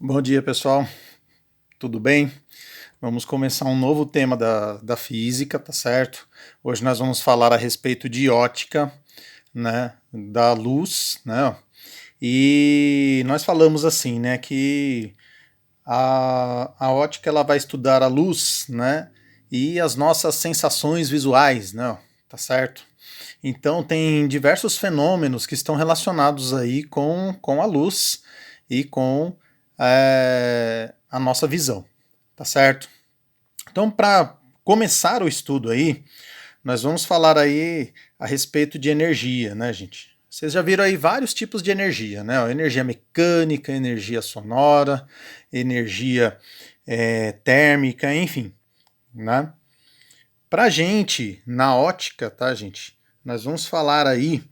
Bom dia, pessoal. Tudo bem? Vamos começar um novo tema da física, tá certo? Hoje nós vamos falar a respeito de ótica, né, da luz, né? E nós falamos assim, né, que a ótica ela vai estudar a luz, né, e as nossas sensações visuais, né, tá certo? Então tem diversos fenômenos que estão relacionados aí com a luz e com a nossa visão, tá certo? Então, para começar o estudo aí, nós vamos falar aí a respeito de energia, né, gente? Vocês já viram aí vários tipos de energia, né? Energia mecânica, energia sonora, energia térmica, enfim, né? Pra gente, na ótica, tá, gente? Nós vamos falar aí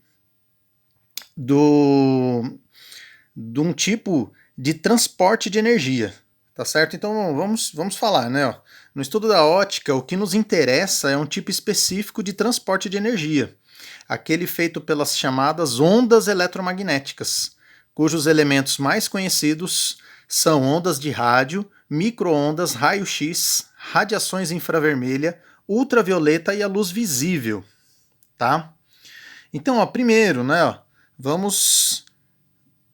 do de um tipo de transporte de energia, tá certo? Então vamos falar, né? Ó. No estudo da ótica, o que nos interessa é um tipo específico de transporte de energia, aquele feito pelas chamadas ondas eletromagnéticas, cujos elementos mais conhecidos são ondas de rádio, micro-ondas, raio-x, radiações infravermelha, ultravioleta e a luz visível, tá? Então, ó, primeiro, né, ó, vamos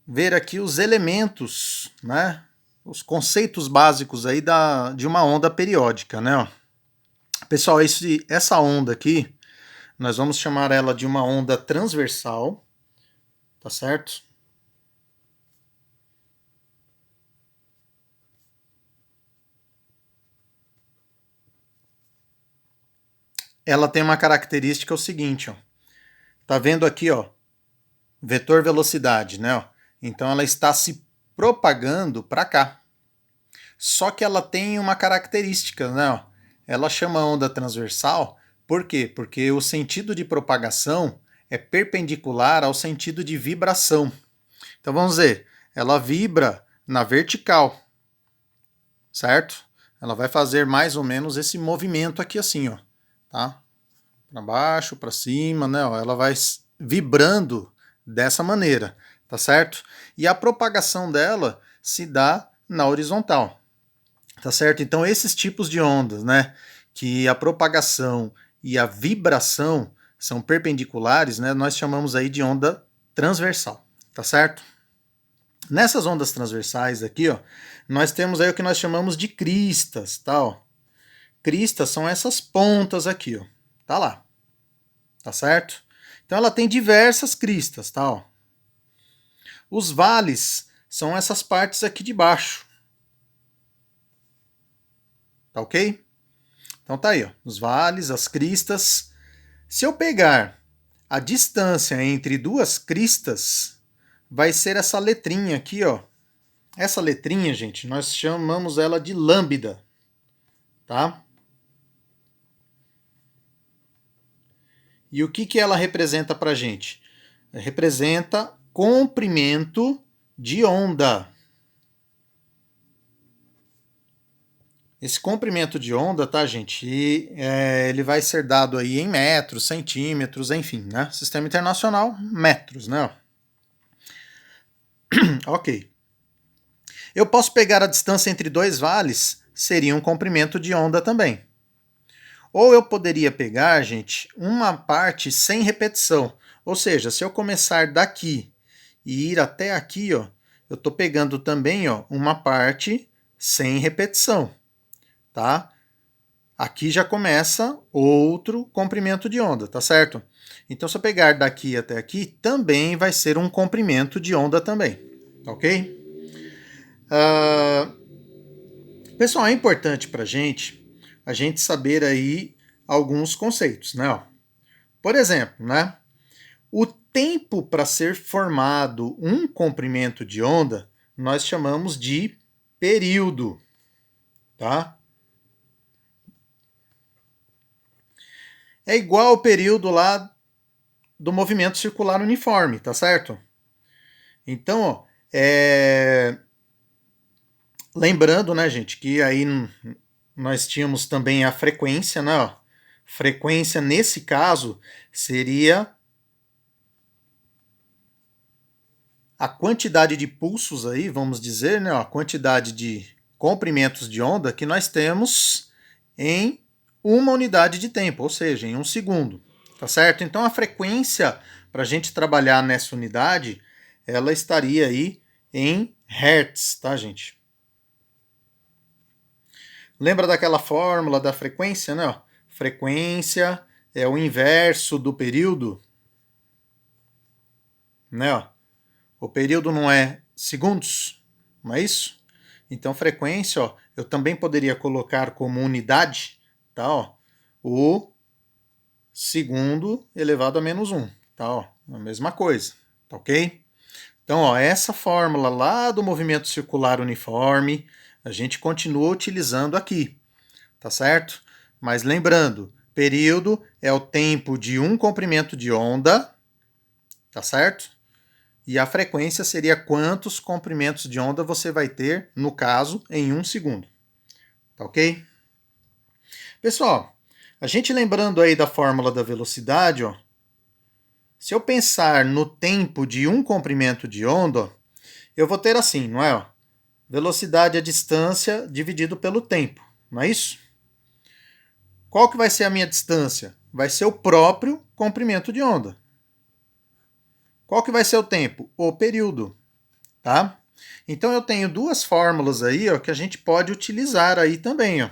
ver aqui os elementos, né? Os conceitos básicos aí de uma onda periódica, né? Ó. Pessoal, essa onda aqui, nós vamos chamar ela de uma onda transversal, tá certo? Ela tem uma característica o seguinte, ó. Tá vendo aqui, ó, vetor velocidade, né? Ó. Então ela está se propagando para cá. Só que ela tem uma característica, né? Ó. Ela chama onda transversal, por quê? Porque o sentido de propagação é perpendicular ao sentido de vibração. Então vamos ver, ela vibra na vertical, certo? Ela vai fazer mais ou menos esse movimento aqui assim, ó, tá? Para baixo, para cima, né? Ó, ela vai vibrando dessa maneira, tá certo? E a propagação dela se dá na horizontal. Tá certo? Então, esses tipos de ondas, né, que a propagação e a vibração são perpendiculares, né, nós chamamos aí de onda transversal, tá certo? Nessas ondas transversais aqui, ó, nós temos aí o que nós chamamos de cristas, tá? Ó. Cristas são essas pontas aqui, ó. Tá lá. Tá certo? Então ela tem diversas cristas, tá? Ó. Os vales são essas partes aqui de baixo. Tá ok? Então tá aí, ó, os vales, as cristas. Se eu pegar a distância entre duas cristas, vai ser essa letrinha aqui, ó. Essa letrinha, gente, nós chamamos ela de lambda, tá? E o que ela representa pra gente? Representa comprimento de onda. Esse comprimento de onda, tá, gente? Ele vai ser dado aí em metros, centímetros, enfim, né? Sistema internacional, metros, né? Ok. Eu posso pegar a distância entre dois vales, seria um comprimento de onda também. Ou eu poderia pegar, gente, uma parte sem repetição. Ou seja, se eu começar daqui e ir até aqui, ó, eu estou pegando também, ó, uma parte sem repetição, tá? Aqui já começa outro comprimento de onda, tá certo? Então, se eu pegar daqui até aqui, também vai ser um comprimento de onda também, ok? Pessoal, é importante para a gente saber aí alguns conceitos, né? Ó. Por exemplo, né? O tempo para ser formado um comprimento de onda, nós chamamos de período, tá? É igual ao período lá do movimento circular uniforme, tá certo? Então, ó, lembrando, né, gente, que aí nós tínhamos também a frequência, né? Ó. Frequência, nesse caso, seria a quantidade de pulsos aí, vamos dizer, né, a quantidade de comprimentos de onda que nós temos em uma unidade de tempo, ou seja, em 1 segundo, tá certo? Então a frequência para a gente trabalhar nessa unidade, ela estaria aí em hertz, tá, gente? Lembra daquela fórmula da frequência, né? Frequência é o inverso do período, né? O período não é segundos, não é isso? Então, frequência, ó, eu também poderia colocar como unidade, tá? Ó, o segundo elevado a menos 1, tá? Ó, a mesma coisa, tá ok? Então, ó, essa fórmula lá do movimento circular uniforme, a gente continua utilizando aqui, tá certo? Mas lembrando, período é o tempo de um comprimento de onda, tá certo? E a frequência seria quantos comprimentos de onda você vai ter, no caso, em 1 segundo. Tá ok? Pessoal, a gente lembrando aí da fórmula da velocidade, ó, se eu pensar no tempo de um comprimento de onda, ó, eu vou ter assim, não é? Ó, velocidade é a distância dividido pelo tempo, não é isso? Qual que vai ser a minha distância? Vai ser o próprio comprimento de onda. Qual que vai ser o tempo? O período, tá? Então eu tenho duas fórmulas aí, ó, que a gente pode utilizar aí também, ó.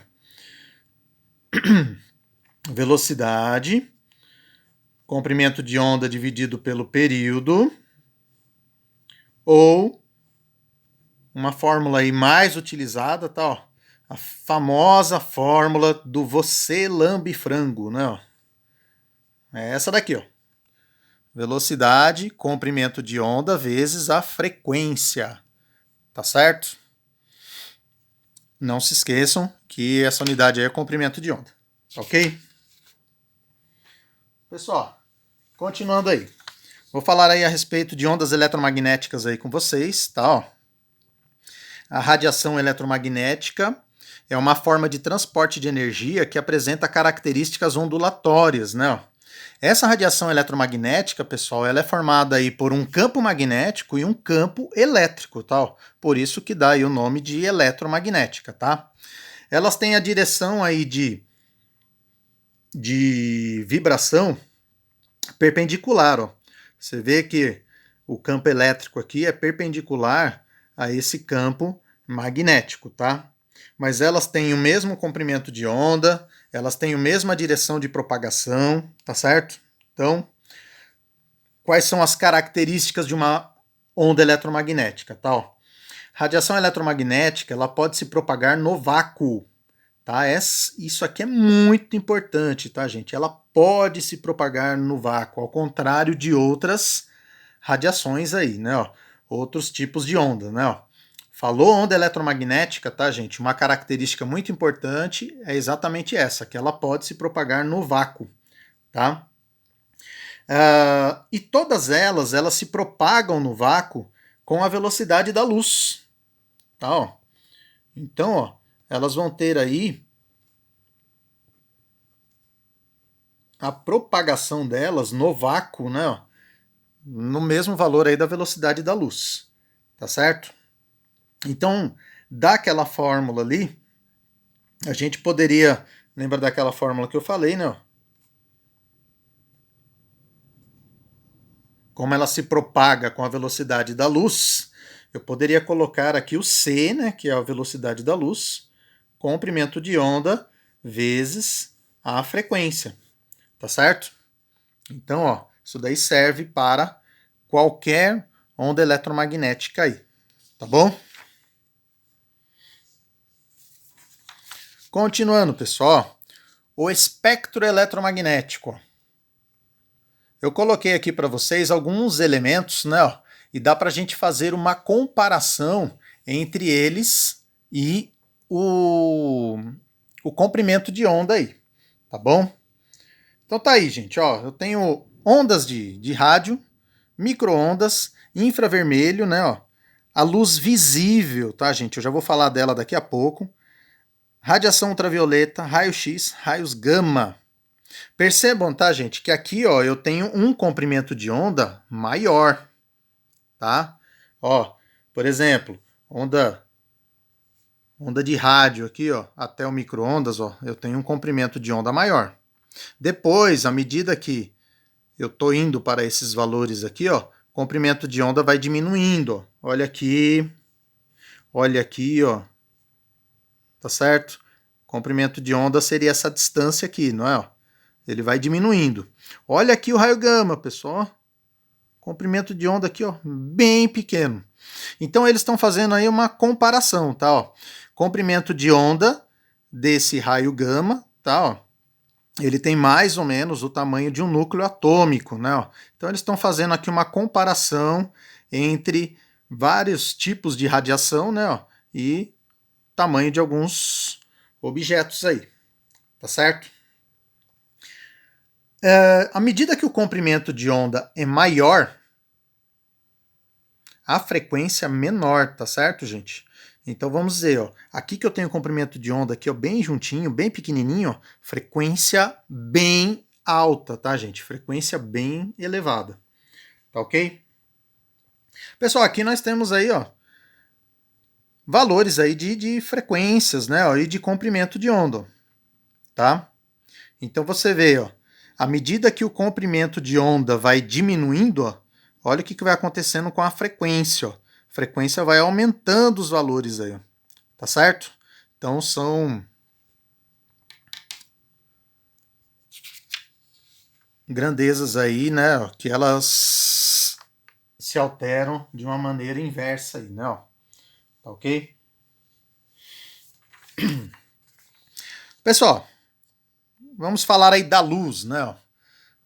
Velocidade, comprimento de onda dividido pelo período, ou uma fórmula aí mais utilizada, tá, ó, a famosa fórmula do você lambe frango, né, ó. É essa daqui, ó. Velocidade, comprimento de onda vezes a frequência. Tá certo? Não se esqueçam que essa unidade aí é comprimento de onda. Ok? Pessoal, continuando aí. Vou falar aí a respeito de ondas eletromagnéticas aí com vocês, tá? Ó. A radiação eletromagnética é uma forma de transporte de energia que apresenta características ondulatórias, né? Essa radiação eletromagnética, pessoal, ela é formada aí por um campo magnético e um campo elétrico, tá? Por isso que dá aí o nome de eletromagnética, tá? Elas têm a direção aí de vibração perpendicular, ó. Você vê que o campo elétrico aqui é perpendicular a esse campo magnético, tá? Mas elas têm o mesmo comprimento de onda, elas têm a mesma direção de propagação, tá certo? Então, quais são as características de uma onda eletromagnética, tá? Radiação eletromagnética, ela pode se propagar no vácuo, tá? Isso aqui é muito importante, tá, gente? Ela pode se propagar no vácuo, ao contrário de outras radiações aí, né? Ó, outros tipos de onda, né? Ó. Falou onda eletromagnética, tá, gente? Uma característica muito importante é exatamente essa, que ela pode se propagar no vácuo, tá? E todas elas se propagam no vácuo com a velocidade da luz, tá? Ó. Então, ó, elas vão ter aí a propagação delas no vácuo, né? Ó, no mesmo valor aí da velocidade da luz, tá certo? Então, daquela fórmula ali, a gente poderia, lembra daquela fórmula que eu falei, né? Como ela se propaga com a velocidade da luz, eu poderia colocar aqui o c, né, que é a velocidade da luz, comprimento de onda vezes a frequência, tá certo? Então, ó, isso daí serve para qualquer onda eletromagnética aí, tá bom? Continuando, pessoal, o espectro eletromagnético. Eu coloquei aqui para vocês alguns elementos, né? Ó, e dá para a gente fazer uma comparação entre eles e o comprimento de onda aí, tá bom? Então tá aí, gente, ó, eu tenho ondas de rádio, micro-ondas, infravermelho, né, ó, a luz visível, tá, gente? Eu já vou falar dela daqui a pouco. Radiação ultravioleta, raio-x, raios gama. Percebam, tá, gente, que aqui, ó, eu tenho um comprimento de onda maior, tá? Ó, por exemplo, onda de rádio aqui, ó, até o micro-ondas, ó, eu tenho um comprimento de onda maior. Depois, à medida que eu tô indo para esses valores aqui, ó, comprimento de onda vai diminuindo, ó. Olha aqui, ó, tá certo? Comprimento de onda seria essa distância aqui, não é? Ó? Ele vai diminuindo. Olha aqui o raio gama, pessoal. Comprimento de onda aqui, ó, bem pequeno. Então eles estão fazendo aí uma comparação, tá? Ó. Comprimento de onda desse raio gama, tá? Ó. Ele tem mais ou menos o tamanho de um núcleo atômico, né? Ó. Então eles estão fazendo aqui uma comparação entre vários tipos de radiação, né? Ó, e tamanho de alguns objetos aí, tá certo? À medida que o comprimento de onda é maior, a frequência menor, tá certo, gente? Então vamos dizer, ó, aqui que eu tenho comprimento de onda aqui, ó, bem juntinho, bem pequenininho, ó, frequência bem alta, tá, gente? Frequência bem elevada, tá ok? Pessoal, aqui nós temos aí, ó, valores aí de frequências, né, ó, e de comprimento de onda, tá? Então você vê, ó, à medida que o comprimento de onda vai diminuindo, ó, olha o que vai acontecendo com a frequência, ó. A frequência vai aumentando os valores aí, ó. Tá certo? Então são grandezas aí, né, ó, que elas se alteram de uma maneira inversa aí, né, ó. Tá ok? Pessoal, vamos falar aí da luz, né, ó.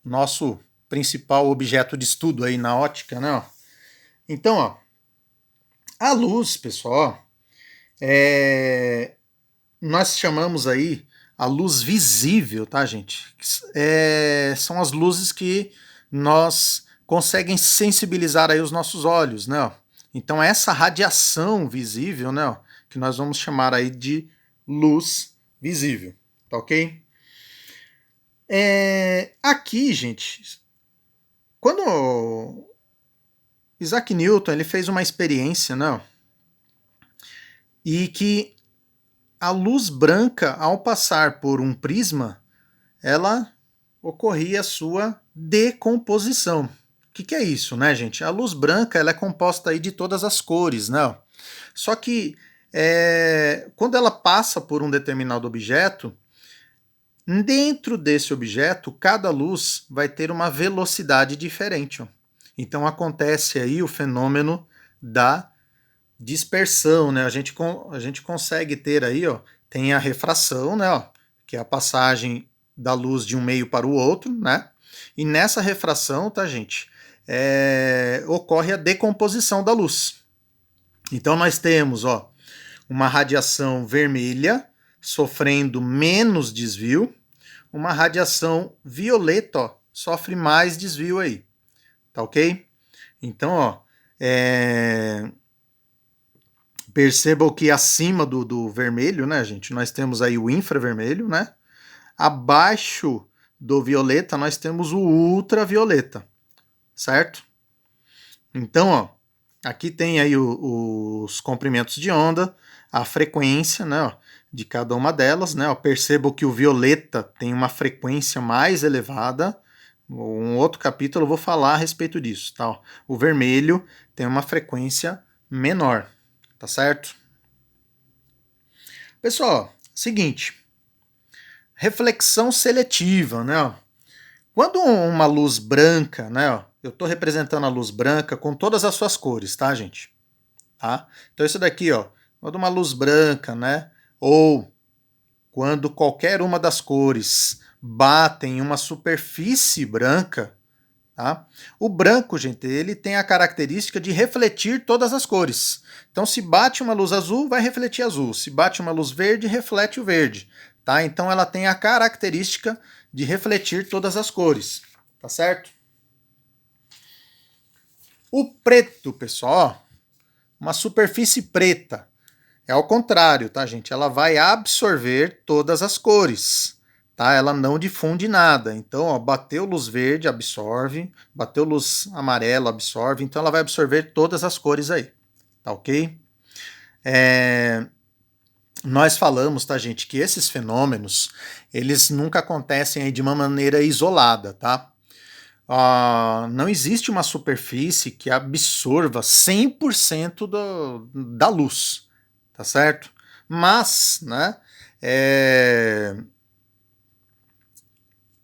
Nosso principal objeto de estudo aí na ótica, né, ó. Então, ó, a luz, pessoal, nós chamamos aí a luz visível, tá, gente? São as luzes que nós conseguem sensibilizar aí os nossos olhos, né? Ó. Então essa radiação visível, né, ó, que nós vamos chamar aí de luz visível, tá ok? Aqui, gente, quando Isaac Newton ele fez uma experiência, né, ó, e que a luz branca, ao passar por um prisma, ela ocorria a sua decomposição. O que é isso, né, gente? A luz branca ela é composta aí de todas as cores, né? Só que quando ela passa por um determinado objeto, dentro desse objeto, cada luz vai ter uma velocidade diferente. Ó. Então acontece aí o fenômeno da dispersão, né? A gente consegue ter aí, ó, tem a refração, né? Ó, que é a passagem da luz de um meio para o outro, né? E nessa refração, tá, gente, ocorre a decomposição da luz. Então nós temos, ó, uma radiação vermelha sofrendo menos desvio, uma radiação violeta, ó, sofre mais desvio aí, tá ok? Então, ó, percebam que acima do vermelho, né, gente, nós temos aí o infravermelho, né? Abaixo do violeta nós temos o ultravioleta, certo? Então, ó, aqui tem aí os comprimentos de onda, a frequência, né, ó, de cada uma delas, né? Ó, percebam que o violeta tem uma frequência mais elevada. Um outro capítulo eu vou falar a respeito disso, tá? Ó, o vermelho tem uma frequência menor, tá certo? Pessoal, seguinte, reflexão seletiva, né? Ó. Quando uma luz branca, né? Ó, eu estou representando a luz branca com todas as suas cores, tá, gente? Tá? Então isso daqui, ó, quando uma luz branca, né? Ou quando qualquer uma das cores bate em uma superfície branca, tá? O branco, gente, ele tem a característica de refletir todas as cores. Então, se bate uma luz azul, vai refletir azul. Se bate uma luz verde, reflete o verde. Tá? Então, ela tem a característica de refletir todas as cores. Tá certo? O preto, pessoal, uma superfície preta, é ao contrário, tá, gente? Ela vai absorver todas as cores. tá? Ela não difunde nada. Então, ó, bateu luz verde, absorve, bateu luz amarela, absorve, então ela vai absorver todas as cores aí, tá ok? Nós falamos, tá, gente, que esses fenômenos, eles nunca acontecem aí de uma maneira isolada, tá? Não existe uma superfície que absorva 100% da luz, tá certo? Mas, né,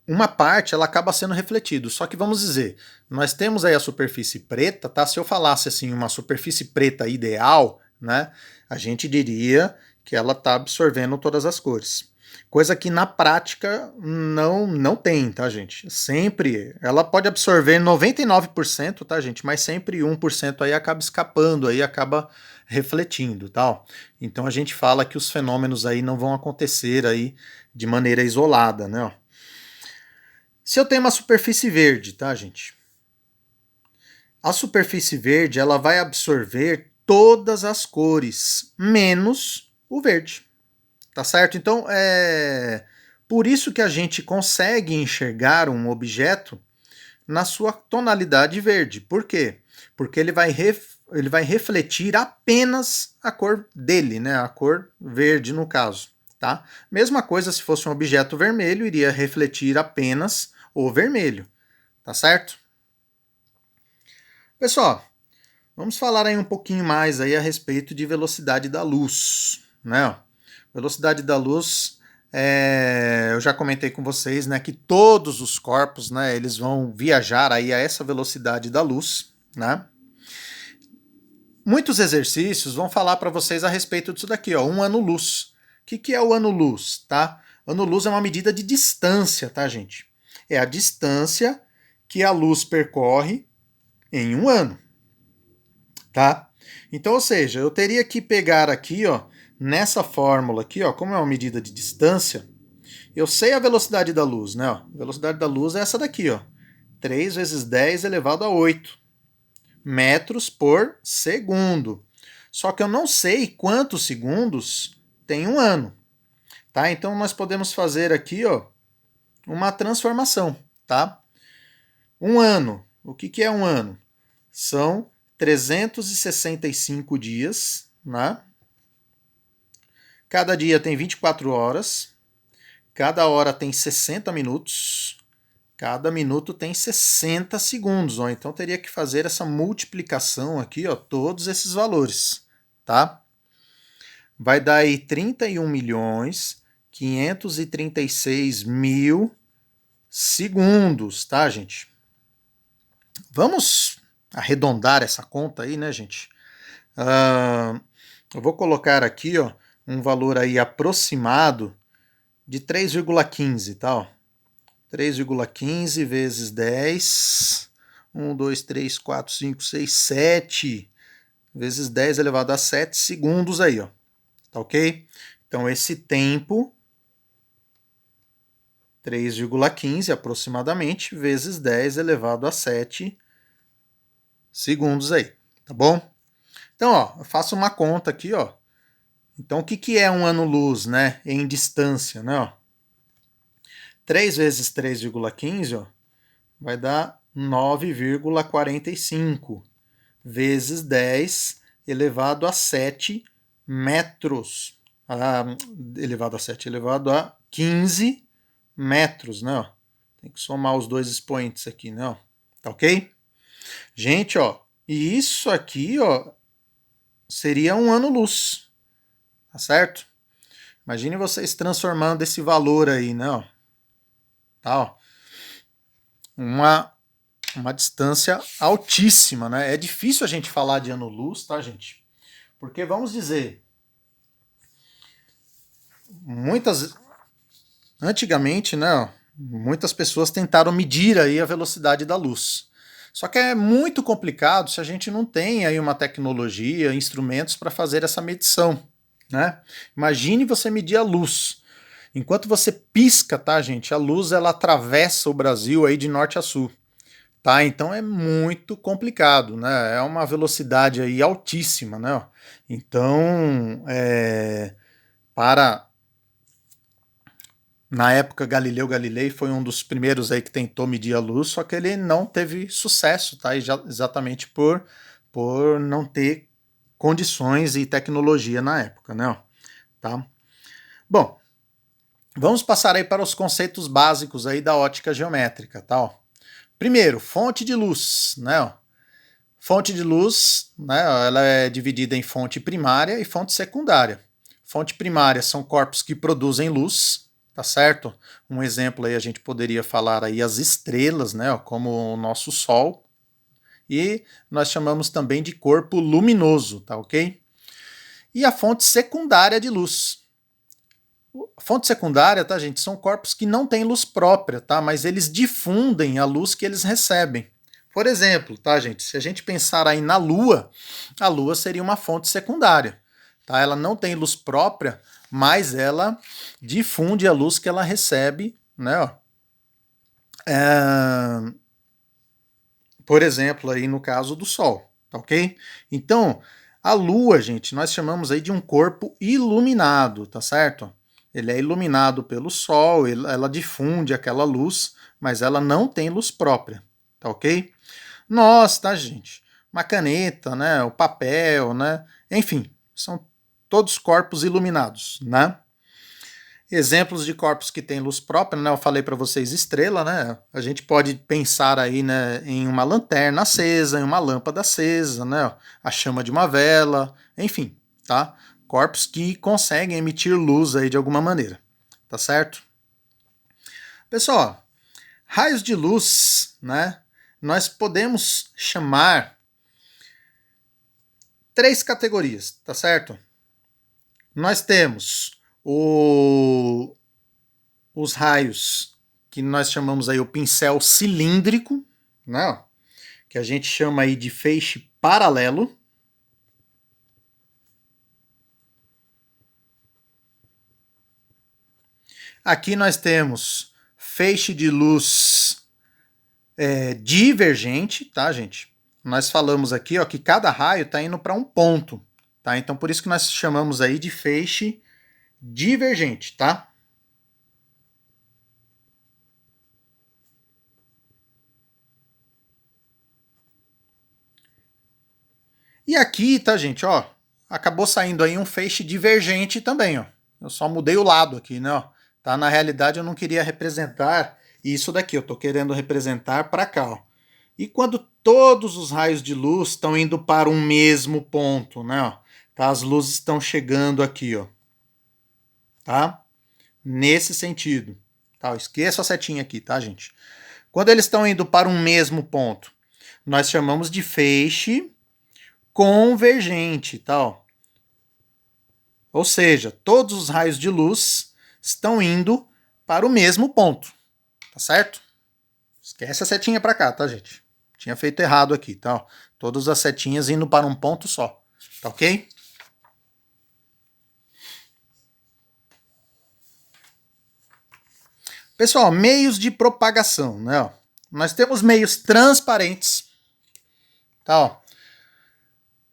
uma parte ela acaba sendo refletida. Só que vamos dizer, nós temos aí a superfície preta, tá? Se eu falasse assim, uma superfície preta ideal, né, a gente diria que ela está absorvendo todas as cores. Coisa que na prática não tem, tá, gente? Sempre, ela pode absorver 99%, tá, gente? Mas sempre 1% aí acaba escapando, aí acaba refletindo, tal. Então a gente fala que os fenômenos aí não vão acontecer aí de maneira isolada, né? Se eu tenho uma superfície verde, tá, gente? A superfície verde, ela vai absorver todas as cores, menos o verde. Tá certo? Então, por isso que a gente consegue enxergar um objeto na sua tonalidade verde. Por quê? Porque ele vai refletir apenas a cor dele, né? A cor verde, no caso. Tá? Mesma coisa se fosse um objeto vermelho, iria refletir apenas o vermelho. Tá certo? Pessoal, vamos falar aí um pouquinho mais aí a respeito de velocidade da luz, né? Velocidade da luz, eu já comentei com vocês, né, que todos os corpos, né, eles vão viajar aí a essa velocidade da luz, né? Muitos exercícios vão falar para vocês a respeito disso daqui, ó, um ano-luz. O que é o ano-luz, tá? Ano-luz é uma medida de distância, tá, gente? É a distância que a luz percorre em um ano, tá? Então, ou seja, eu teria que pegar aqui, ó, nessa fórmula aqui, ó, como é uma medida de distância, eu sei a velocidade da luz, né? Ó, a velocidade da luz é essa daqui, ó, 3 vezes 10 elevado a 8 metros por segundo. Só que eu não sei quantos segundos tem um ano, tá? Então nós podemos fazer aqui, ó, uma transformação, tá? Um ano. O que é um ano? São 365 dias, né? Cada dia tem 24 horas, cada hora tem 60 minutos, cada minuto tem 60 segundos. Ó. Então teria que fazer essa multiplicação aqui, ó, todos esses valores, tá? Vai dar aí 31.536.000 segundos, tá, gente? Vamos arredondar essa conta aí, né, gente? Eu vou colocar aqui, ó, um valor aí aproximado de 3,15, tá? Ó. 3,15 vezes 10. 1, 2, 3, 4, 5, 6, 7 vezes 10 elevado a 7 segundos aí, ó. Tá ok? Então esse tempo, 3,15 aproximadamente, vezes 10 elevado a 7 segundos aí, tá bom? Então, ó, eu faço uma conta aqui, ó. Então, o que é um ano-luz, né, em distância, né, ó? 3 vezes 3,15, ó, vai dar 9,45 vezes 10 elevado a 7 metros. Elevado a 7, elevado a 15 metros, né? Ó. Tem que somar os dois expoentes aqui, né? Ó. Tá ok? Gente, ó, e isso aqui, ó, seria um ano-luz, tá certo? Imagine vocês transformando esse valor aí, né? Ó. Tá, ó. Uma distância altíssima, né? É difícil a gente falar de ano-luz, tá, gente? Porque, vamos dizer, antigamente, né, muitas pessoas tentaram medir aí a velocidade da luz. Só que é muito complicado se a gente não tem aí uma tecnologia, instrumentos para fazer essa medição, né? Imagine você medir a luz. Enquanto você pisca, tá, gente? A luz ela atravessa o Brasil aí de norte a sul. Tá, então é muito complicado, né? É uma velocidade aí altíssima, né? Então, para Na época, Galileu Galilei foi um dos primeiros aí que tentou medir a luz, só que ele não teve sucesso, tá? Exatamente por não ter condições e tecnologia na época, né? Tá? Bom, vamos passar aí para os conceitos básicos aí da ótica geométrica, tá? Primeiro, fonte de luz, né? Fonte de luz, né? Ela é dividida em fonte primária e fonte secundária. Fonte primária são corpos que produzem luz, tá certo? Um exemplo aí a gente poderia falar aí as estrelas, né? Como o nosso Sol. E nós chamamos também de corpo luminoso, tá ok? E a fonte secundária de luz. Fonte secundária, tá, gente, são corpos que não têm luz própria, tá? Mas eles difundem a luz que eles recebem. Por exemplo, tá, gente, se a gente pensar aí na Lua, a Lua seria uma fonte secundária, tá? Ela não tem luz própria, mas ela difunde a luz que ela recebe, né? Ó. Por exemplo, aí no caso do Sol, tá ok? Então, a Lua, gente, nós chamamos aí de um corpo iluminado, tá certo? Ele é iluminado pelo Sol, ela difunde aquela luz, mas ela não tem luz própria, tá ok? Nós, tá, gente? Uma caneta, né? O papel, né? Enfim, são todos corpos iluminados, né? Exemplos de corpos que têm luz própria, né? Eu falei para vocês estrela, né? A gente pode pensar aí, né, em uma lanterna acesa, em uma lâmpada acesa, né? A chama de uma vela, enfim, tá? Corpos que conseguem emitir luz aí de alguma maneira, tá certo? Pessoal, raios de luz, né? Nós podemos chamar três categorias, tá certo? Nós temos os raios que nós chamamos aí o pincel cilíndrico, né? Que a gente chama aí de feixe paralelo. Aqui nós temos feixe de luz divergente, tá, gente? Nós falamos aqui, ó, que cada raio está indo para um ponto, tá? Então por isso que nós chamamos aí de feixe divergente, tá? E aqui, tá, gente, ó, acabou saindo aí um feixe divergente também, ó. Eu só mudei o lado aqui, né, ó. Tá, na realidade eu não queria representar isso daqui, eu tô querendo representar para cá, ó. E quando todos os raios de luz estão indo para um mesmo ponto, né, ó, tá? As luzes estão chegando aqui, ó. Tá? Nesse sentido. Tá? Esqueça a setinha aqui, tá, gente? Quando eles estão indo para um mesmo ponto, nós chamamos de feixe convergente, tá? Ou seja, todos os raios de luz estão indo para o mesmo ponto, tá certo? Esquece a setinha para cá, tá, gente? Tinha feito errado aqui, tá? Todas as setinhas indo para um ponto só, tá ok? Pessoal, meios de propagação, né? Nós temos meios transparentes, tá? Ó.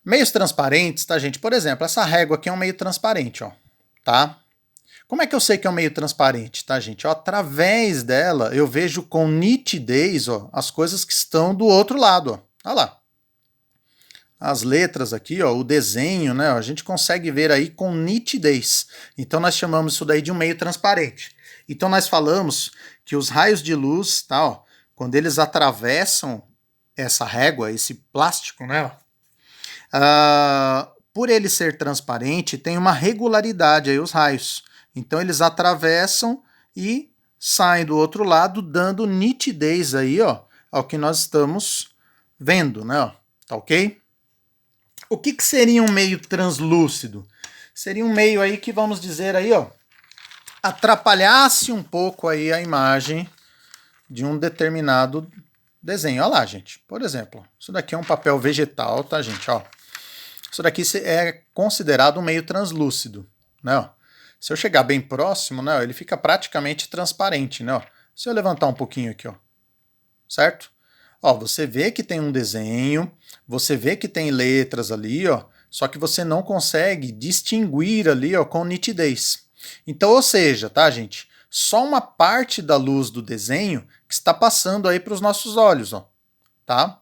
Meios transparentes, tá, gente? Por exemplo, essa régua aqui é um meio transparente, ó, tá? Como é que eu sei que é um meio transparente, tá, gente? Ó, através dela, eu vejo com nitidez, ó, as coisas que estão do outro lado, ó. Olha lá. As letras aqui, ó, o desenho, né? Ó, a gente consegue ver aí com nitidez. Então nós chamamos isso daí de um meio transparente. Então nós falamos que os raios de luz, tá, ó, quando eles atravessam essa régua, esse plástico, né? Por ele ser transparente, tem uma regularidade aí os raios. Então eles atravessam e saem do outro lado, dando nitidez aí, ó, ao que nós estamos vendo, né? Ó, tá ok? O que, que seria um meio translúcido? Seria um meio aí que, vamos dizer aí, ó, atrapalhasse um pouco aí a imagem de um determinado desenho. Olha lá, gente. Por exemplo, isso daqui é um papel vegetal, tá, gente? Ó. Isso daqui é considerado um meio translúcido, né? Ó. Se eu chegar bem próximo, né, ele fica praticamente transparente, né? Ó. Se eu levantar um pouquinho aqui, ó, certo? Ó, você vê que tem um desenho, você vê que tem letras ali, ó, só que você não consegue distinguir ali, ó, com nitidez. Então, ou seja, tá, gente? só uma parte da luz do desenho que está passando aí para os nossos olhos, ó, tá?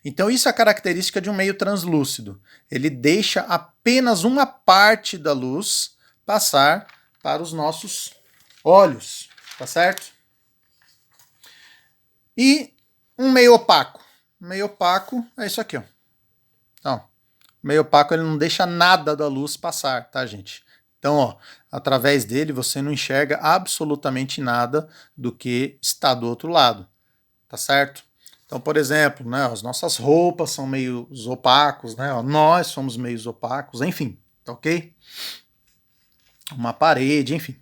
Então isso é a característica de um meio translúcido. Ele deixa apenas uma parte da luz passar para os nossos olhos, tá certo? E um meio opaco. Meio opaco é isso aqui, ó. Então, meio opaco ele não deixa nada da luz passar, tá, gente? Então, ó, através dele você não enxerga absolutamente nada do que está do outro lado, tá certo? Então, por exemplo, né, as nossas roupas são meio opacos, né? Nós somos meio opacos, enfim, tá ok? Uma parede, enfim.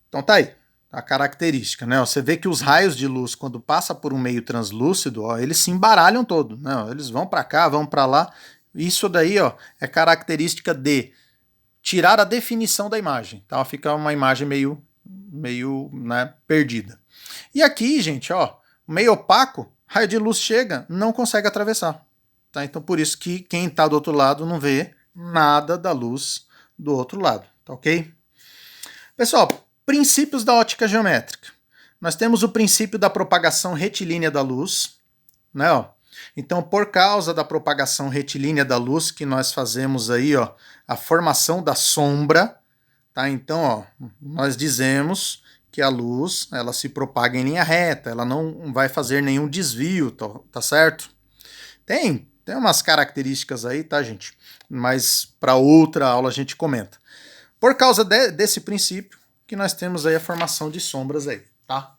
Então tá aí a característica, né? Você vê que os raios de luz, quando passa por um meio translúcido, ó, eles se embaralham todo, né? Eles vão para cá, vão para lá. Isso daí, ó, é característica de tirar a definição da imagem, tá? Fica uma imagem meio, né, perdida. E aqui, gente, ó, meio opaco, raio de luz chega, não consegue atravessar, tá? Então por isso que quem está do outro lado não vê nada da luz do outro lado, tá ok? Pessoal, princípios da ótica geométrica. Nós temos o princípio da propagação retilínea da luz, né? Ó. Então, por causa da propagação retilínea da luz que nós fazemos aí, ó, a formação da sombra, tá? Então, ó, nós dizemos que a luz, ela se propaga em linha reta, ela não vai fazer nenhum desvio, tá certo? Tem umas características aí, tá, gente? Mas para outra aula a gente comenta. Por causa desse princípio que nós temos aí a formação de sombras aí, tá?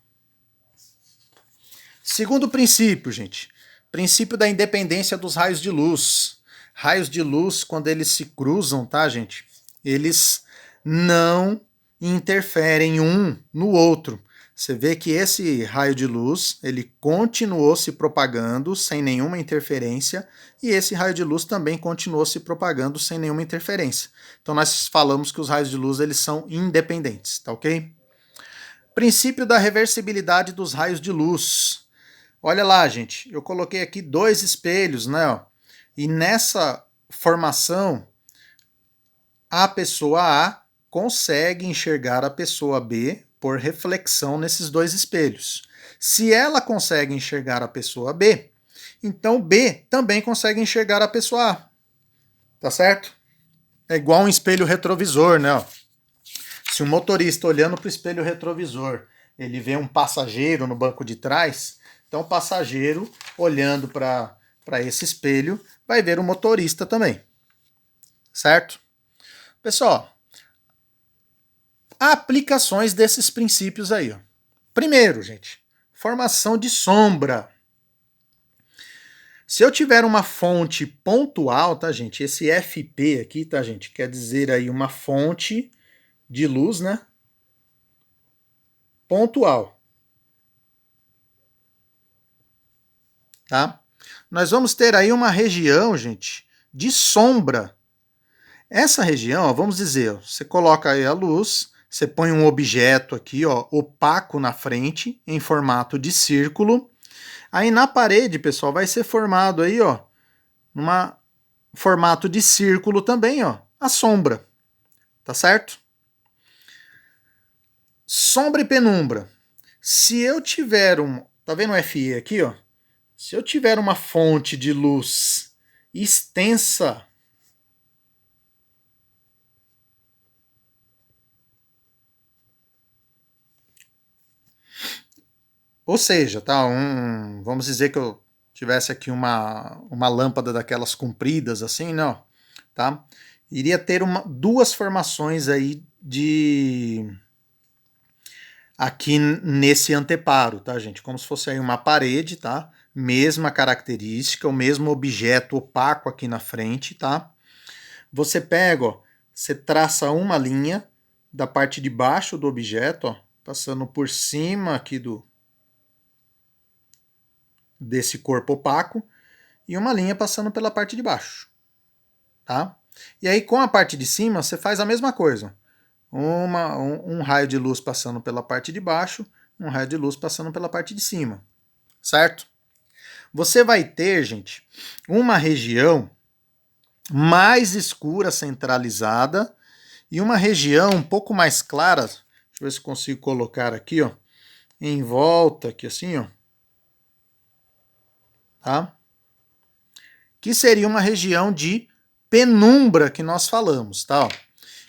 Segundo princípio, gente, princípio da independência dos raios de luz. Raios de luz, quando eles se cruzam, tá, gente? Eles não interferem um no outro. Você vê que esse raio de luz, ele continuou se propagando sem nenhuma interferência, e esse raio de luz também continuou se propagando sem nenhuma interferência. Então nós falamos que os raios de luz eles são independentes, tá ok? Princípio da reversibilidade dos raios de luz. Olha lá, gente, eu coloquei aqui 2 espelhos, né? E nessa formação, a pessoa A consegue enxergar a pessoa B por reflexão nesses 2 espelhos. Se ela consegue enxergar a pessoa B, então B também consegue enxergar a pessoa A. Tá certo? É igual um espelho retrovisor, né? Se o motorista olhando para o espelho retrovisor, ele vê um passageiro no banco de trás, então o passageiro olhando para esse espelho vai ver o motorista também. Certo? Pessoal, aplicações desses princípios aí. Ó. Primeiro, gente, formação de sombra. Se eu tiver uma fonte pontual, tá, gente? Esse FP aqui, tá, gente? Quer dizer aí uma fonte de luz, né? Pontual. Tá? Nós vamos ter aí uma região, gente, de sombra. Essa região, ó, vamos dizer, ó, você coloca aí a luz, você põe um objeto aqui, ó, opaco na frente, em formato de círculo. Aí na parede, pessoal, vai ser formado aí, ó, numa formato de círculo também, ó, a sombra. Tá certo? Sombra e penumbra. Se eu tiver tá vendo o FE aqui, ó? Se eu tiver uma fonte de luz extensa, ou seja, tá, vamos dizer que eu tivesse aqui uma lâmpada daquelas compridas assim, não, tá? Iria ter duas formações aí aqui nesse anteparo, tá, gente? Como se fosse aí uma parede, tá? Mesma característica, o mesmo objeto opaco aqui na frente, tá? Você pega, ó, você traça uma linha da parte de baixo do objeto, ó, passando por cima aqui desse corpo opaco, e uma linha passando pela parte de baixo, tá? E aí com a parte de cima você faz a mesma coisa. Um raio de luz passando pela parte de baixo, um raio de luz passando pela parte de cima, certo? Você vai ter, gente, uma região mais escura centralizada e uma região um pouco mais clara. Deixa eu ver se consigo colocar aqui, ó, em volta, aqui assim, ó. Tá? Que seria uma região de penumbra que nós falamos, tá? Ó.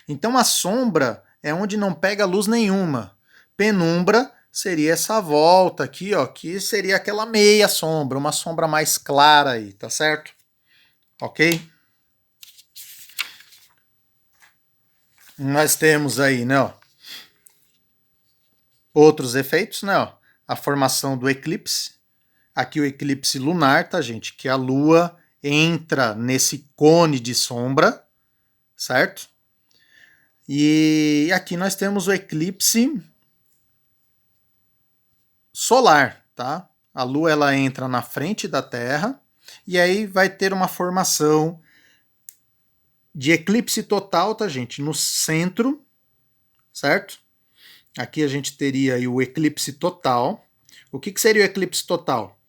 Então a sombra é onde não pega luz nenhuma. Penumbra seria essa volta aqui, ó, que seria aquela meia sombra, uma sombra mais clara aí, tá certo? Ok? Nós temos aí, né, ó, outros efeitos, né, ó, a formação do eclipse. Aqui o eclipse lunar, tá, gente? Que a Lua entra nesse cone de sombra, certo? E aqui nós temos o eclipse solar, tá? A Lua ela entra na frente da Terra e aí vai ter uma formação de eclipse total, tá, gente? No centro, certo? Aqui a gente teria aí o eclipse total. O que seria o eclipse total?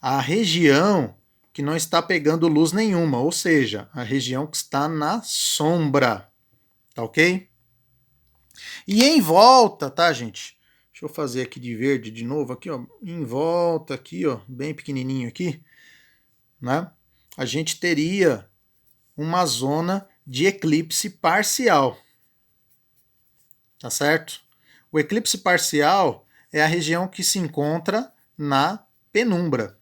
A região que não está pegando luz nenhuma, ou seja, a região que está na sombra, tá ok? E em volta, tá, gente? Deixa eu fazer aqui de verde de novo, aqui, ó, em volta aqui, ó, bem pequenininho aqui, né? A gente teria uma zona de eclipse parcial, tá certo? O eclipse parcial é a região que se encontra na penumbra,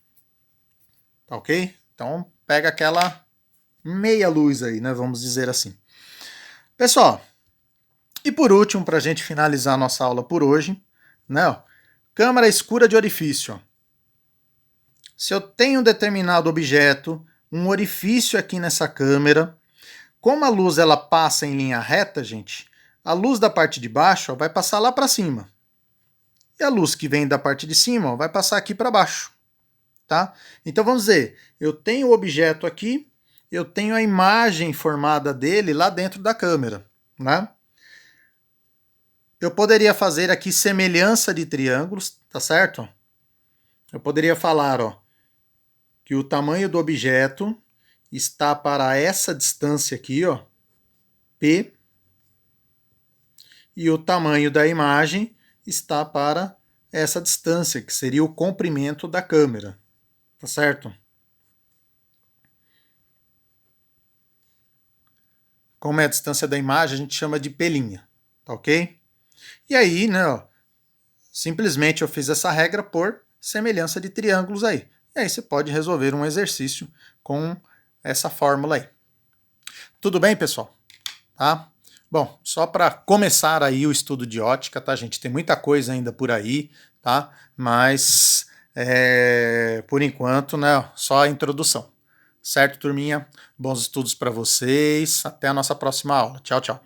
tá ok? Então pega aquela meia luz aí, né? Vamos dizer assim. Pessoal, e por último, para a gente finalizar a nossa aula por hoje, né? Ó, câmara escura de orifício. Se eu tenho um determinado objeto, um orifício aqui nessa câmera, como a luz ela passa em linha reta, gente, a luz da parte de baixo ó, vai passar lá para cima. E a luz que vem da parte de cima ó, vai passar aqui para baixo. Tá? Então vamos dizer, eu tenho o objeto aqui, eu tenho a imagem formada dele lá dentro da câmera. Né? Eu poderia fazer aqui semelhança de triângulos, tá certo? Eu poderia falar ó, que o tamanho do objeto está para essa distância aqui, ó, P, e o tamanho da imagem está para essa distância, que seria o comprimento da câmera, tá certo? Como é a distância da imagem, a gente chama de P', tá ok? E aí, né, ó, simplesmente eu fiz essa regra por semelhança de triângulos aí. E aí você pode resolver um exercício com essa fórmula aí. Tudo bem, pessoal? Tá? Bom, só para começar aí o estudo de ótica, tá, gente? Tem muita coisa ainda por aí, tá? Mas, por enquanto, né, só a introdução. Certo, turminha? Bons estudos para vocês. Até a nossa próxima aula. Tchau, tchau.